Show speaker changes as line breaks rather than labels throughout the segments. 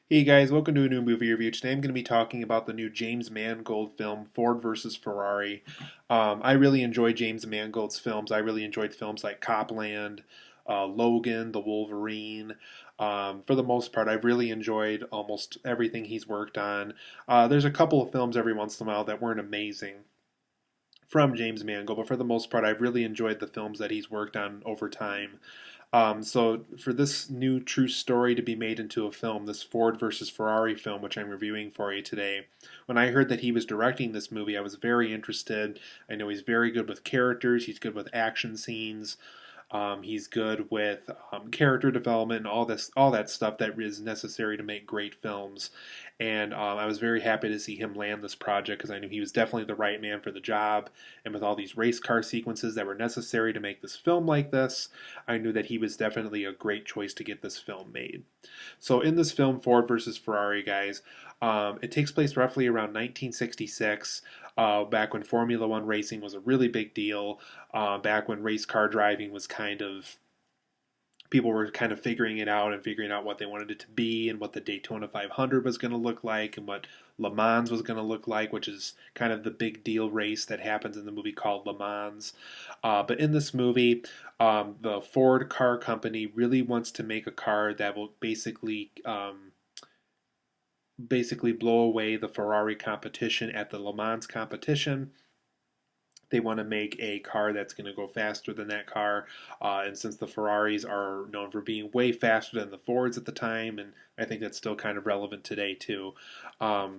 Hey guys, welcome to a new movie review. Today I'm going to be talking about the new James Mangold film, Ford versus Ferrari. I really enjoy James Mangold's films. I really enjoyed films like Copland, Logan, The Wolverine. For the most part, I've really enjoyed almost everything he's worked on. There's a couple of films every once in a while that weren't amazing from James Mangold, but for the most part, I've really enjoyed the films that he's worked on over time. So for this new true story to be made into a film, this Ford versus Ferrari film, which I'm reviewing for you today, when I heard that he was directing this movie, I was very interested. I know he's very good with characters. He's good with action scenes. He's good with character development and all that stuff that is necessary to make great films. And I was very happy to see him land this project because I knew he was definitely the right man for the job. And with all these race car sequences that were necessary to make this film like this, I knew that he was definitely a great choice to get this film made. So in this film, Ford versus Ferrari, guys, it takes place roughly around 1966, back when Formula One racing was a really big deal, back when race car driving was kind of people were kind of figuring it out and figuring out what they wanted it to be and what the Daytona 500 was going to look like and what Le Mans was going to look like, which is kind of the big deal race that happens in the movie called Le Mans. But in this movie, the Ford car company really wants to make a car that will basically blow away the Ferrari competition at the Le Mans competition. They want to make a car that's going to go faster than that car. And since the Ferraris are known for being way faster than the Fords at the time, and I think that's still kind of relevant today too, um,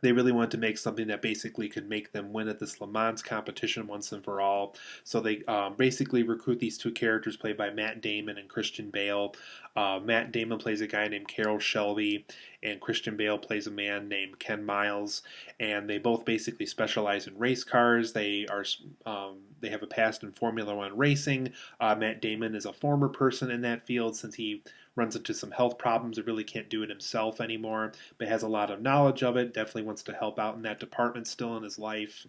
they really wanted to make something that basically could make them win at this Le Mans competition once and for all. So they basically recruit these two characters played by Matt Damon and Christian Bale. Matt Damon plays a guy named Carroll Shelby, and Christian Bale plays a man named Ken Miles. And they both basically specialize in race cars. They have a past in Formula One racing. Matt Damon is a former person in that field since he runs into some health problems and really can't do it himself anymore, but has a lot of knowledge of it. Definitely wants to help out in that department still in his life.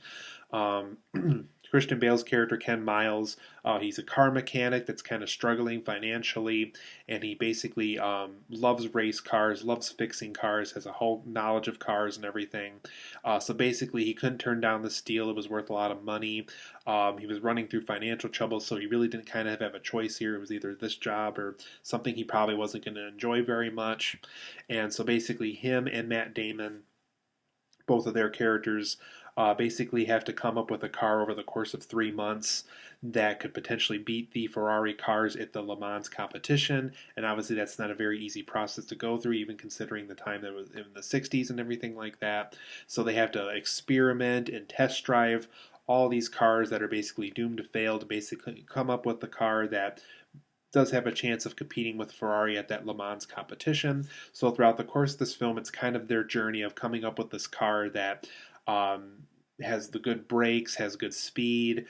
Um, Christian Bale's character, Ken Miles, he's a car mechanic that's kind of struggling financially, and he basically loves race cars, loves fixing cars, has a whole knowledge of cars and everything. So basically, he couldn't turn down this deal. It was worth a lot of money. He was running through financial trouble, so he really didn't kind of have a choice here. It was either this job or something he probably wasn't going to enjoy very much. And so basically, him and Matt Damon, both of their characters, basically have to come up with a car over the course of 3 months that could potentially beat the Ferrari cars at the Le Mans competition. And obviously, that's not a very easy process to go through, even considering the time that was in the 60s and everything like that. So they have to experiment and test drive all these cars that are basically doomed to fail to basically come up with the car that does have a chance of competing with Ferrari at that Le Mans competition. So throughout the course of this film, it's kind of their journey of coming up with this car that has the good brakes, has good speed,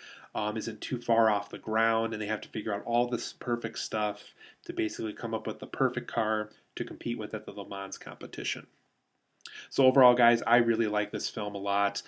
isn't too far off the ground, and they have to figure out all this perfect stuff to basically come up with the perfect car to compete with at the Le Mans competition. So overall, guys, I really like this film a lot.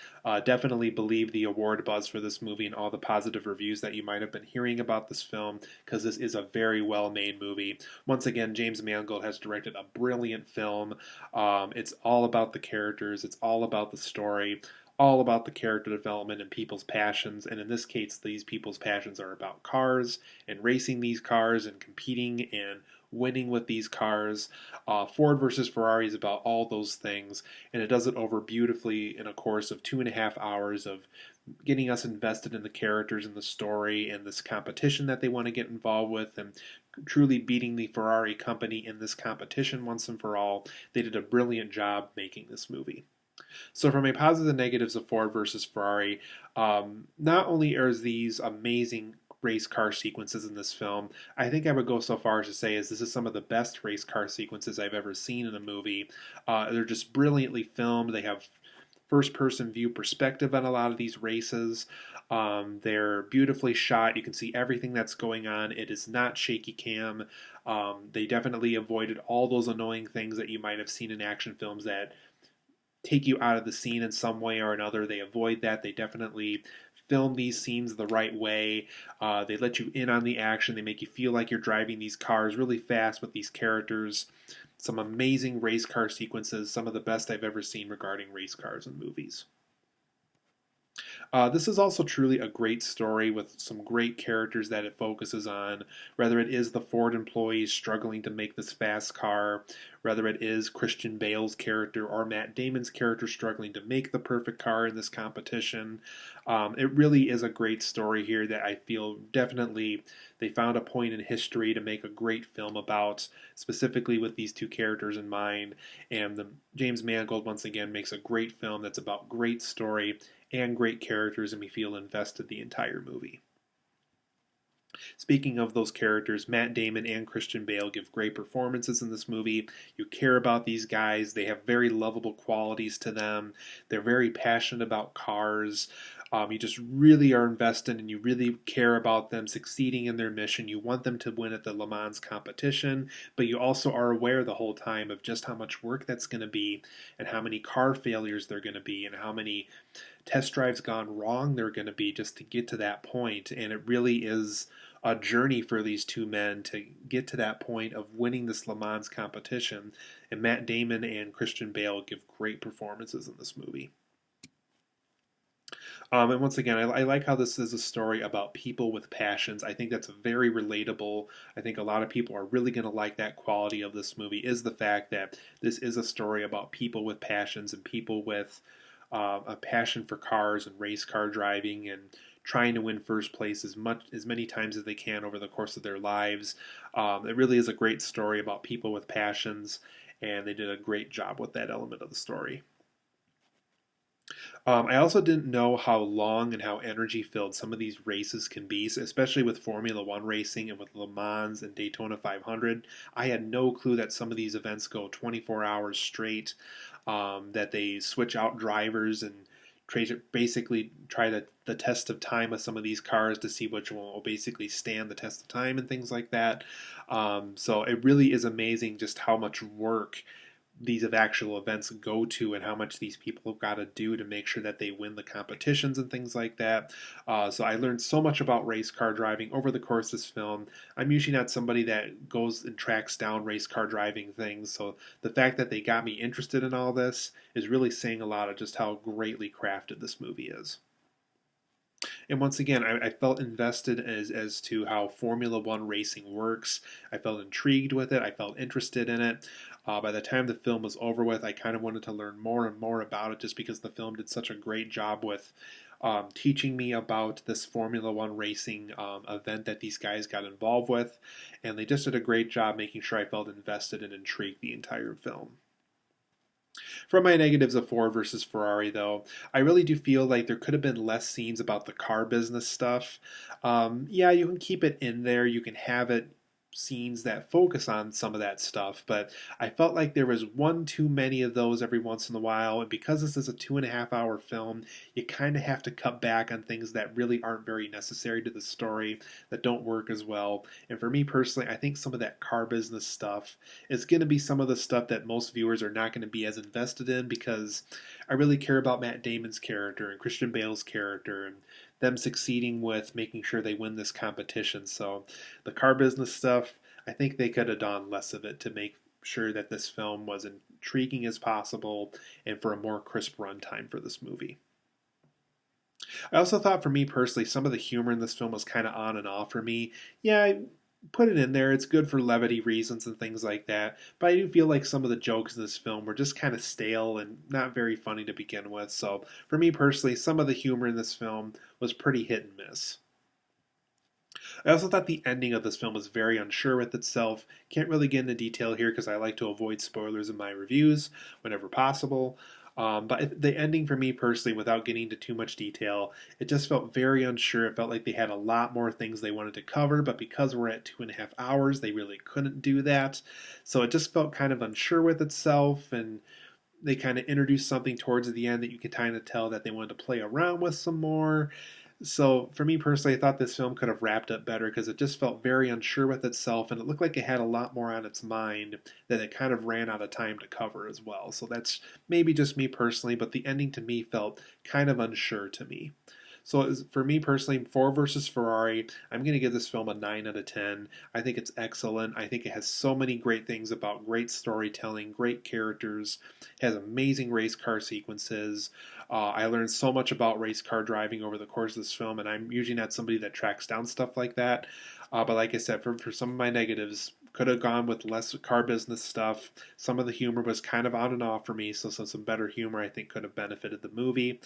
Definitely believe the award buzz for this movie and all the positive reviews that you might have been hearing about this film, because this is a very well-made movie. Once again, James Mangold has directed a brilliant film. It's all about the characters. It's all about the story. All about the character development and people's passions, and in this case, these people's passions are about cars and racing these cars and competing and winning with these cars. Ford versus Ferrari is about all those things, and it does it over beautifully in a course of 2.5 hours of getting us invested in the characters and the story and this competition that they want to get involved with, and truly beating the Ferrari company in this competition once and for all. They did a brilliant job making this movie. So, from a positives and negatives of Ford versus Ferrari, not only are these amazing race car sequences in this film, I think I would go so far as to say is this is some of the best race car sequences I've ever seen in a movie. They're just brilliantly filmed. They have first person view perspective on a lot of these races. They're beautifully shot. You can see everything that's going on. It is not shaky cam. They definitely avoided all those annoying things that you might have seen in action films that take you out of the scene in some way or another. They avoid that. They definitely film these scenes the right way. They let you in on the action. They make you feel like you're driving these cars really fast with these characters. Some amazing race car sequences, some of the best I've ever seen regarding race cars in movies. This is also truly a great story with some great characters that it focuses on, whether it is the Ford employees struggling to make this fast car, whether it is Christian Bale's character or Matt Damon's character struggling to make the perfect car in this competition. It really is a great story here that I feel definitely they found a point in history to make a great film about, specifically with these two characters in mind. And James Mangold, once again, makes a great film that's about great story and great characters, and we feel invested the entire movie. Speaking of those characters, Matt Damon and Christian Bale give great performances in this movie. You care about these guys. They have very lovable qualities to them. They're very passionate about cars. You just really are invested and you really care about them succeeding in their mission. You want them to win at the Le Mans competition, but you also are aware the whole time of just how much work that's going to be and how many car failures there are going to be and how many test drives gone wrong there are going to be just to get to that point. And it really is a journey for these two men to get to that point of winning this Le Mans competition. And Matt Damon and Christian Bale give great performances in this movie. And once again, I like how this is a story about people with passions. I think that's very relatable. I think a lot of people are really going to like that quality of this movie, is the fact that this is a story about people with passions and people with a passion for cars and race car driving and trying to win first place as many times as they can over the course of their lives. It really is a great story about people with passions, and they did a great job with that element of the story. I also didn't know how long and how energy filled some of these races can be, especially with Formula One racing and with Le Mans and Daytona 500. I had no clue that some of these events go 24 hours straight, that they switch out drivers and basically try the test of time of some of these cars to see which one will basically stand the test of time and things like that. So it really is amazing just how much work these actual events go to and how much these people have got to do to make sure that they win the competitions and things like that. So I learned so much about race car driving over the course of this film. I'm usually not somebody that goes and tracks down race car driving things, so the fact that they got me interested in all this is really saying a lot of just how greatly crafted this movie is. And once again, I felt invested as to how Formula One racing works. I felt intrigued with it. I felt interested in it. By the time the film was over with, I kind of wanted to learn more and more about it just because the film did such a great job with teaching me about this Formula One racing event that these guys got involved with. And they just did a great job making sure I felt invested and intrigued the entire film. For my negatives of Ford versus Ferrari, though, I really do feel like there could have been less scenes about the car business stuff. Yeah, you can keep it in there. You can have it scenes that focus on some of that stuff, but I felt like there was one too many of those every once in a while, and because this is a 2.5 hour film, you kind of have to cut back on things that really aren't very necessary to the story, that don't work as well. And for me personally, I think some of that car business stuff is going to be some of the stuff that most viewers are not going to be as invested in, because I really care about Matt Damon's character and Christian Bale's character and them succeeding with making sure they win this competition. So the car business stuff, I think they could have done less of it to make sure that this film was intriguing as possible and for a more crisp runtime for this movie. I also thought, for me personally, some of the humor in this film was kind of on and off for me. Yeah, I put it in there. It's good for levity reasons and things like that. But I do feel like some of the jokes in this film were just kind of stale and not very funny to begin with. So for me personally, some of the humor in this film was pretty hit and miss. I also thought the ending of this film was very unsure with itself. Can't really get into detail here because I like to avoid spoilers in my reviews whenever possible. But the ending for me personally, without getting into too much detail, it just felt very unsure. It felt like they had a lot more things they wanted to cover, but because we're at 2.5 hours, they really couldn't do that. So it just felt kind of unsure with itself, and they kind of introduced something towards the end that you could kind of tell that they wanted to play around with some more. So for me personally, I thought this film could have wrapped up better because it just felt very unsure with itself, and it looked like it had a lot more on its mind that it kind of ran out of time to cover as well. So that's maybe just me personally, but the ending to me felt kind of unsure to me. So for me personally, Ford versus Ferrari, I'm going to give this film a 9 out of 10. I think it's excellent. I think it has so many great things about great storytelling, great characters, it has amazing race car sequences. I learned so much about race car driving over the course of this film, and I'm usually not somebody that tracks down stuff like that. But like I said, for some of my negatives, could have gone with less car business stuff. Some of the humor was kind of on and off for me, so some better humor I think could have benefited the movie.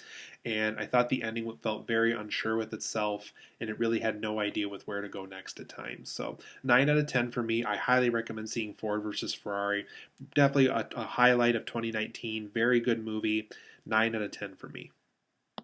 And I thought the ending felt very unsure with itself, and it really had no idea with where to go next at times. So 9 out of 10 for me. I highly recommend seeing Ford versus Ferrari. Definitely a highlight of 2019. Very good movie. 9 out of 10 for me.